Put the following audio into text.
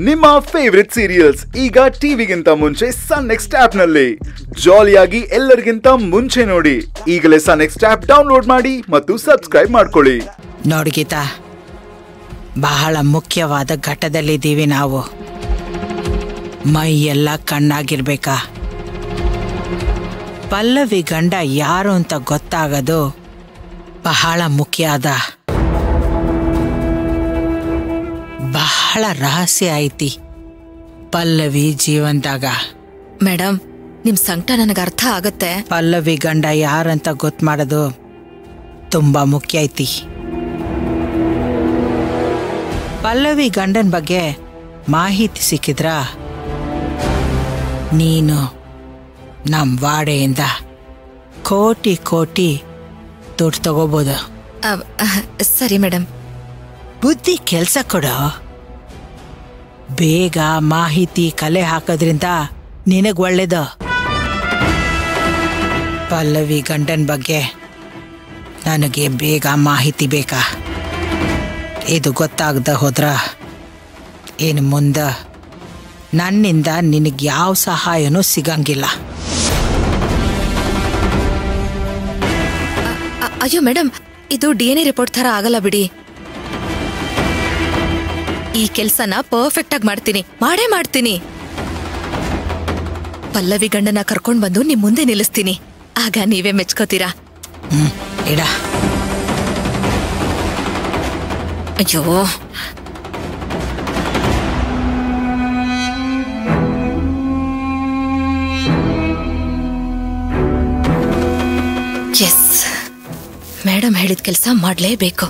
ನಿಮ್ಮ favourite serials ಈಗ ಟಿವಿಗಿಂತ ಮುಂಚೆ ಸನ್ ನೆಕ್ಸ್ಟ್ ಆಪ್ ನಲ್ಲಿ ಜಾಲಿಯಾಗಿ ಎಲ್ಲರಿಗಿಂತ ಮುಂಚೆ ನೋಡಿ. ಈಗಲೇ ಸನ್ ನೆಕ್ಸ್ಟ್ ಆಪ್ ಡೌನ್ಲೋಡ್ ಮಾಡಿ ಮತ್ತು ಸಬ್ಸ್ಕ್ರೈಬ್ ಮಾಡ್ಕೊಳ್ಳಿ. ನೋಡಿ ಗೀತಾ, ಬಹಳ ಮುಖ್ಯವಾದ ಘಟ್ಟದಲ್ಲಿದ್ದೀವಿ ನಾವು. ಮೈ ಎಲ್ಲ ಕಣ್ಣಾಗಿರ್ಬೇಕಾ? ಪಲ್ಲವಿ ಗಂಡ ಯಾರು ಅಂತ ಗೊತ್ತಾಗೋದು ಬಹಳ ಮುಖ್ಯ ಅದ. ಬಹಳ ರಹಸ್ಯ ಐತಿ ಪಲ್ಲವಿ ಜೀವನದಾಗ. ಮೇಡಮ್, ನಿಮ್ ಸಂಕಟ ನನಗೆ ಅರ್ಥ ಆಗತ್ತೆ. ಪಲ್ಲವಿ ಗಂಡ ಯಾರಂತ ಗೊತ್ತು ಮಾಡೋದು ತುಂಬಾ ಮುಖ್ಯ ಐತಿ. ಪಲ್ಲವಿ ಗಂಡನ ಬಗ್ಗೆ ಮಾಹಿತಿ ಸಿಕ್ಕಿದ್ರ ನೀನು ನಮ್ ವಾಡೆಯಿಂದ ಕೋಟಿ ಕೋಟಿ ದುಡ್ಡು ತಗೋಬಹುದು. ಸರಿ ಮೇಡಮ್. ಬುದ್ಧಿ ಕೆಲ್ಸ ಕೊಡು. ಬೇಗ ಮಾಹಿತಿ ಕಲೆ ಹಾಕೋದ್ರಿಂದ ನಿನಗ್ ಒಳ್ಳೇದು. ಪಲ್ಲವಿ ಗಂಡನ ಬಗ್ಗೆ ನನಗೆ ಬೇಗ ಮಾಹಿತಿ ಬೇಕಾ? ಇದು ಗೊತ್ತಾಗದ ಹೋದ್ರ ಇನ್ನು ಮುಂದೆ ನನ್ನಿಂದ ನಿನಗೆ ಯಾವ ಸಹಾಯನೂ ಸಿಗಂಗಿಲ್ಲ. ಅಯ್ಯೋ ಮೇಡಮ್, ಇದು DNA ರಿಪೋರ್ಟ್ ಥರ ಆಗಲ್ಲ ಬಿಡಿ. ಈ ಕೆಲ್ಸನ ಪರ್ಫೆಕ್ಟ್ ಆಗಿ ಮಾಡ್ತೀನಿ. ಪಲ್ಲವಿ ಗಂಡನ ಕರ್ಕೊಂಡ್ ಬಂದು ನಿಮ್ ಮುಂದೆ ನಿಲ್ಲಿಸ್ತೀನಿ. ಆಗ ನೀವೇ ಮೆಚ್ಕೋತೀರಾ. ಇಡ. ಅಯ್ಯೋ, ಎಸ್, ಮೇಡಮ್ ಹೇಳಿದ ಕೆಲಸ ಮಾಡ್ಲೇಬೇಕು.